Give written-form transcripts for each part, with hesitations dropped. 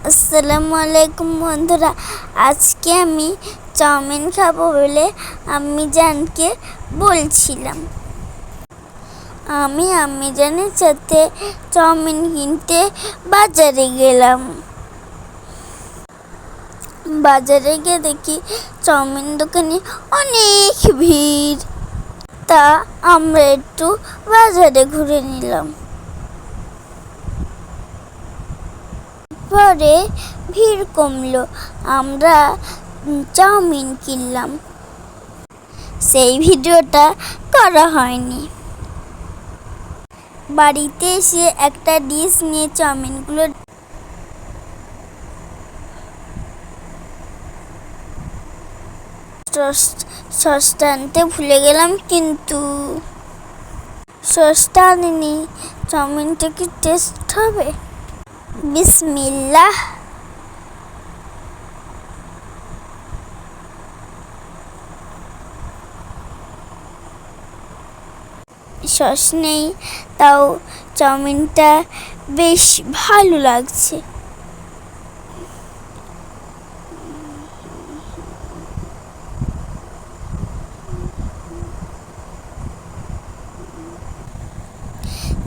আসসালামু আলাইকুম বন্ধুরা, আজকে আমি চাউমিন খাবো বলে আম্মিজানকে বলছিলাম। আমি আম্মিজানের সাথে চাউমিন কিনতে বাজারে গেলাম। বাজারে গিয়ে দেখি চাউমিন দোকানে অনেক ভিড়। তা আমরা একটু বাজারে ঘুরে নিলাম। পরে ভিড় কমলো, আমরা চাউমিন কিনলাম। সেই ভিডিওটা করা হয়নি। বাড়িতে এসে একটা ডিশ নিয়ে চাউমিনগুলো সসটা আনতে ভুলে গেলাম, কিন্তু সসটা আনিনি। চাউমিনটা কি টেস্ট হবে? বিসমিল্লাহ। সস নেই, তাও চাউমিনটা বেশ ভালো লাগছে।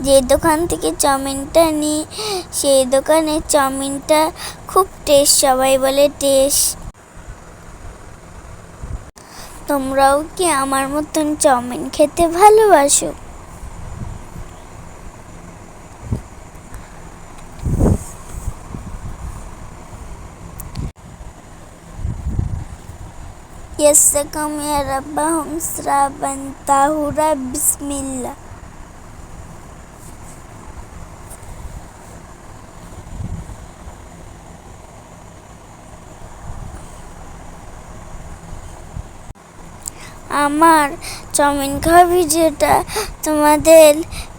যে দোকান থেকে চাউমিনটা নিই সেই দোকানের চাউমিনটা খুব টেস্ট, সবাই বলে টেস্ট। তোমরাও কি আমার মতন চাউমিন খেতে ভালোবাসো? ইয়াসাকুম ইয়া রাব্বাহুম শ্রাবান তাহুরা বিসমিল্লাহ। আমার চাউমিন খাওয়া ভিডিওটা তোমাদের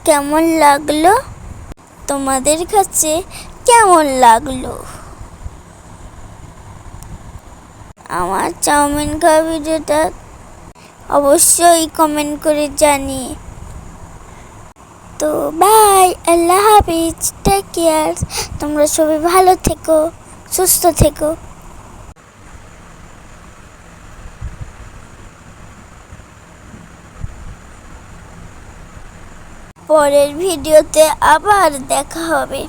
কেমন লাগলো? তোমাদের কাছে কেমন লাগলো? আমার চাউমিন খাওয়া ভিডিওটা অবশ্যই কমেন্ট করে জানিয়ে। তো বাই, আল্লাহ হাফিজ, টেক কেয়ার। তোমরা সবাই ভালো থেকো, সুস্থ থেকো। পরের ভিডিওতে আবার দেখা হবে।